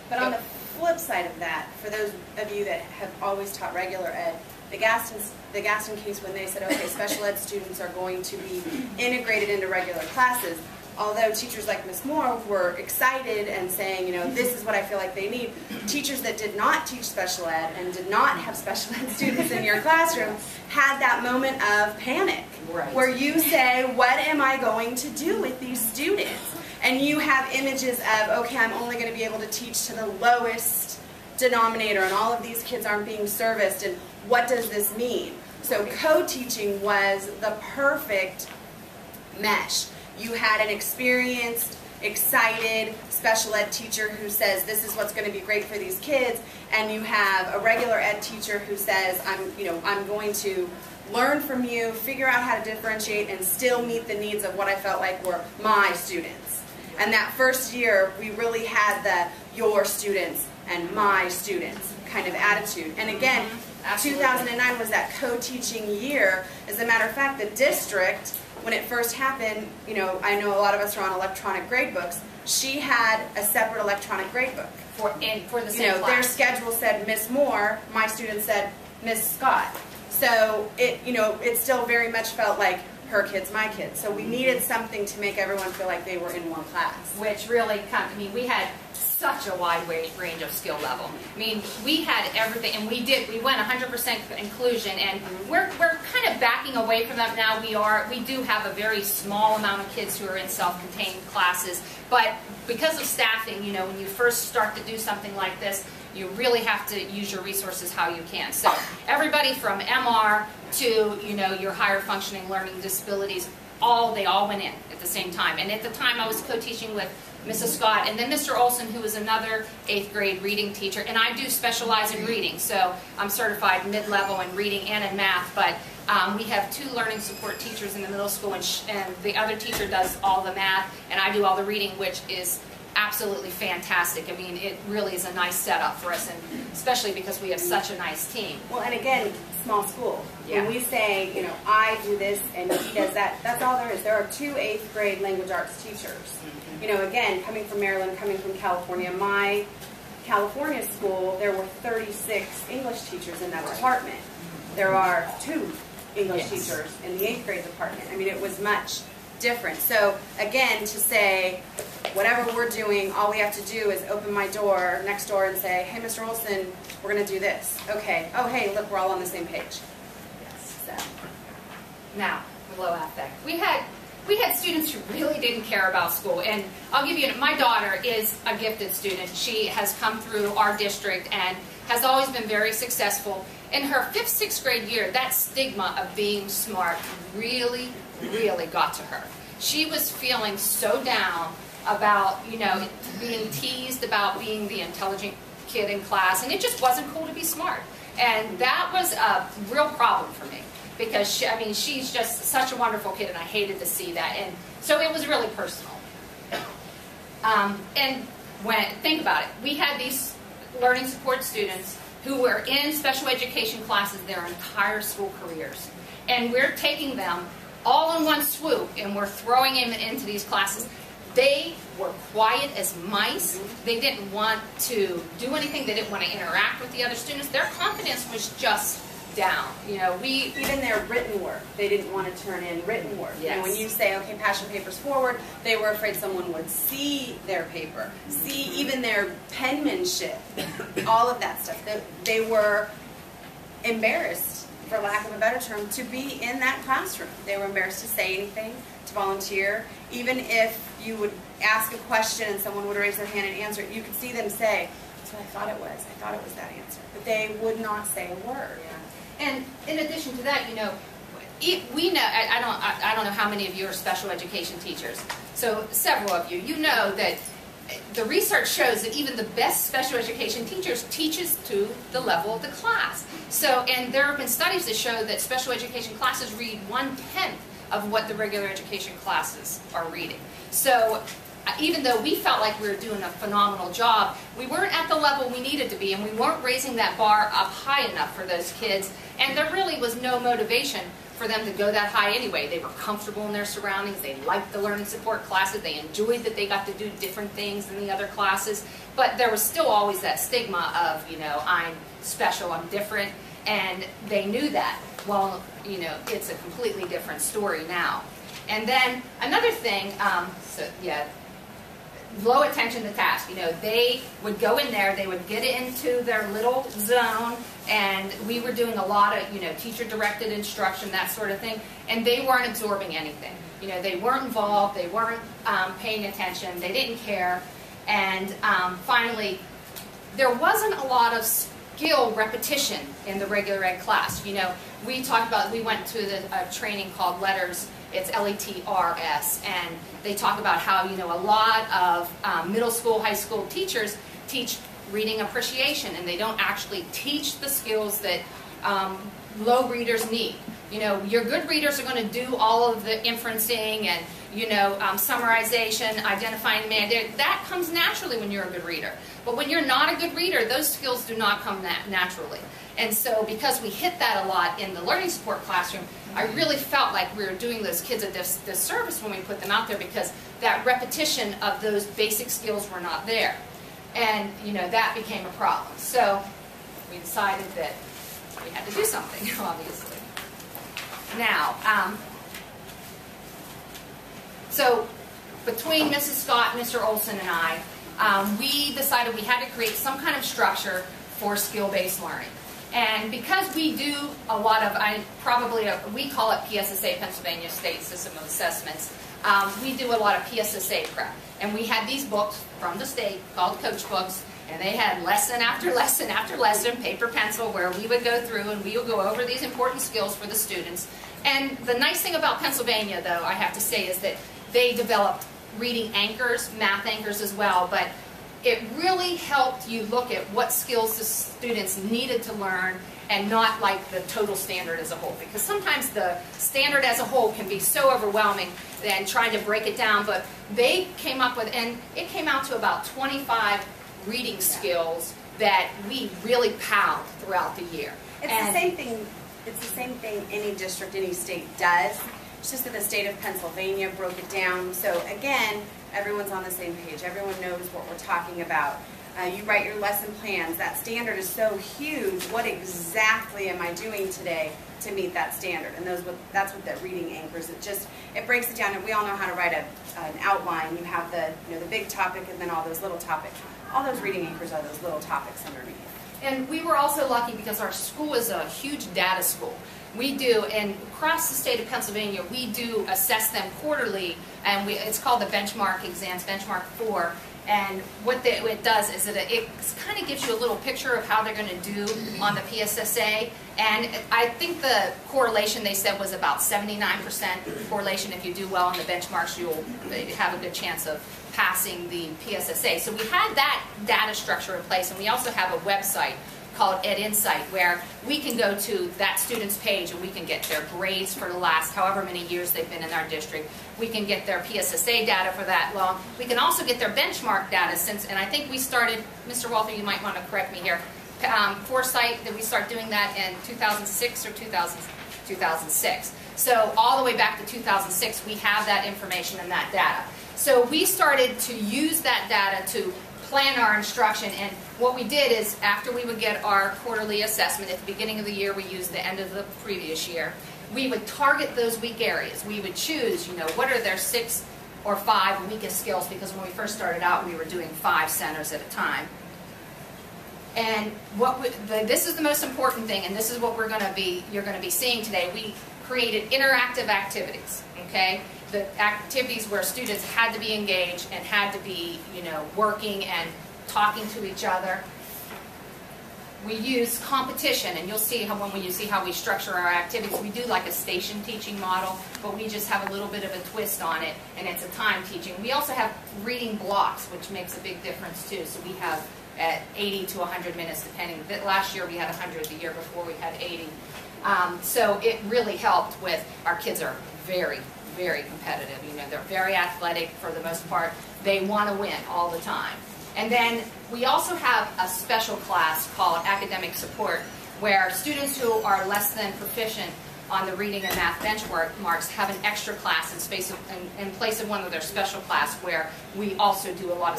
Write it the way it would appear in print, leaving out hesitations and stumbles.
But on the flip side of that, for those of you that have always taught regular ed, the Gaston case, when they said, okay, special ed students are going to be integrated into regular classes, although teachers like Ms. Moore were excited and saying, you know, this is what I feel like they need, teachers that did not teach special ed and did not have special ed students in your classroom had that moment of panic, right, where you say, what am I going to do with these students? And you have images of, okay, I'm only going to be able to teach to the lowest denominator, and all of these kids aren't being serviced, and what does this mean? So co-teaching was the perfect mesh. You had an experienced, excited special ed teacher who says this is what's going to be great for these kids, and you have a regular ed teacher who says I'm going to learn from you, figure out how to differentiate, and still meet the needs of what I felt like were my students. And that first year, we really had the your students and my students kind of attitude. And again, 2009 was that co-teaching year. As a matter of fact, the district, when it first happened, you know, I know a lot of us are on electronic grade books. She had a separate electronic grade book. For the same class. Their schedule said Miss Moore, my student said Miss Scott. So it still very much felt like her kids, my kids. So we needed something to make everyone feel like they were in one class. Which really, we had such a wide range of skill level. I mean, we had everything, and we went 100% inclusion, and we're kind of backing away from that now. We do have a very small amount of kids who are in self-contained classes, but because of staffing, you know, when you first start to do something like this, you really have to use your resources how you can. So everybody from MR to, you know, your higher functioning learning disabilities, they all went in at the same time. And at the time I was co-teaching with Mrs. Scott, and then Mr. Olson, who was another 8th grade reading teacher, and I do specialize in reading, so I'm certified mid-level in reading and in math, but we have 2 learning support teachers in the middle school, and the other teacher does all the math, and I do all the reading, which is absolutely fantastic. I mean, it really is a nice setup for us, and especially because we have such a nice team. Well, and again, small school. Yeah. When we say, you know, I do this and he does that, that's all there is. There are 2 8th grade language arts teachers. You know, again, coming from Maryland, coming from California, my California school, there were 36 English teachers in that department. There are 2 English teachers in the 8th grade department. I mean, it was much different. So again, to say whatever we're doing, all we have to do is open my door next door and say, hey, Mr. Olson, we're going to do this. Okay. Oh, hey, look, we're all on the same page. Yes. So now, low affect. We had students who really didn't care about school, and I'll give you, my daughter is a gifted student. She has come through our district and has always been very successful. In her 5th, 6th grade year, that stigma of being smart really got to her. She was feeling so down about, you know, being teased about being the intelligent kid in class, and it just wasn't cool to be smart. And that was a real problem for me, because she's just such a wonderful kid, and I hated to see that. And so it was really personal. And think about it, we had these learning support students who were in special education classes their entire school careers. And we're taking them all in one swoop, and we're throwing them into these classes. They were quiet as mice. They didn't want to do anything. They didn't want to interact with the other students. Their confidence was just down. You know, even their written work, they didn't want to turn in written work. Yes. And when you say, okay, passion papers forward, they were afraid someone would see their paper, see even their penmanship, all of that stuff. They were embarrassed, for lack of a better term, to be in that classroom. They were embarrassed to say anything, to volunteer. Even if you would ask a question and someone would raise their hand and answer it, you could see them say, that's what I thought it was. I thought it was that answer. But they would not say a word. Yeah. And in addition to that, you know, we know, I don't know how many of you are special education teachers. So several of you, you know that the research shows that even the best special education teachers teaches to the level of the class. So, and there have been studies that show that special education classes read 1/10 of what the regular education classes are reading. So even though we felt like we were doing a phenomenal job, we weren't at the level we needed to be, and we weren't raising that bar up high enough for those kids, and there really was no motivation for them to go that high anyway. They were comfortable in their surroundings. They liked the learning support classes. They enjoyed that they got to do different things than the other classes. But there was still always that stigma of, you know, I'm special, I'm different, and they knew that. Well, you know, it's a completely different story now. And then another thing, low attention to task. You know, they would go in there, they would get into their little zone, and we were doing a lot of, you know, teacher-directed instruction, that sort of thing, and they weren't absorbing anything. You know, they weren't involved, they weren't paying attention, they didn't care, and finally, there wasn't a lot of skill repetition in the regular ed class. You know, we talked about, we went to a training called Letters. It's LETRS, and they talk about how, you know, a lot of middle school, high school teachers teach reading appreciation, and they don't actually teach the skills that low readers need. You know, your good readers are going to do all of the inferencing and, you know, summarization, identifying mandate. That comes naturally when you're a good reader. But when you're not a good reader, those skills do not come naturally. And so because we hit that a lot in the learning support classroom, I really felt like we were doing those kids a disservice when we put them out there, because that repetition of those basic skills were not there. And, you know, that became a problem. So we decided that we had to do something, obviously. Now, so between Mrs. Scott, Mr. Olson, and I, we decided we had to create some kind of structure for skill-based learning. And because we do a lot of, we call it PSSA, Pennsylvania State System of Assessments, we do a lot of PSSA prep. And we had these books from the state called Coach Books, and they had lesson after lesson after lesson, paper, pencil, where we would go through and we would go over these important skills for the students. And the nice thing about Pennsylvania, though, I have to say, is that they developed reading anchors, math anchors as well, but it really helped you look at what skills the students needed to learn and not like the total standard as a whole. Because sometimes the standard as a whole can be so overwhelming and trying to break it down, but they came up with, and it came out to about 25 reading skills that we really pound throughout the year. It's the same thing any district, any state does. It's just that the state of Pennsylvania broke it down. So again, everyone's on the same page. Everyone knows what we're talking about. You write your lesson plans. That standard is so huge. What exactly am I doing today to meet that standard? And that's what that reading anchors. It breaks it down. And we all know how to write an outline. You have the big topic and then all those little topics. All those reading anchors are those little topics underneath. And we were also lucky because our school is a huge data school. We do, and across the state of Pennsylvania, we do assess them quarterly, and it's called the benchmark exams, benchmark 4. And what it does is that it kind of gives you a little picture of how they're going to do on the PSSA. And I think the correlation they said was about 79% correlation. If you do well on the benchmarks, you'll have a good chance of passing the PSSA. So we had that data structure in place, and we also have a website called EdInsight, where we can go to that student's page and we can get their grades for the last however many years they've been in our district. We can get their PSSA data for that long. We can also get their benchmark data and I think we started, Mr. Walther, you might want to correct me here, Foresight, did we start doing that in 2006 or 2006? So all the way back to 2006, we have that information and that data. So we started to use that data to plan our instruction, and what we did is after we would get our quarterly assessment at the beginning of the year, we used the end of the previous year, we would target those weak areas. We would choose, what are their 6 or 5 weakest skills, because when we first started out we were doing 5 centers at a time. And this is the most important thing, and this is what you're going to be seeing today. We created interactive activities, okay? The activities where students had to be engaged and had to be, working and talking to each other. We use competition, and you'll see when you see how we structure our activities, we do like a station teaching model, but we just have a little bit of a twist on it, and it's a time teaching. We also have reading blocks, which makes a big difference too. So we have at 80 to 100 minutes, depending. Last year we had 100, the year before we had 80. So it really helped with, our kids are very, very competitive. They're very athletic for the most part. They want to win all the time. And then we also have a special class called academic support, where students who are less than proficient on the reading and math benchmarks have an extra class in place of one of their special class where we also do a lot of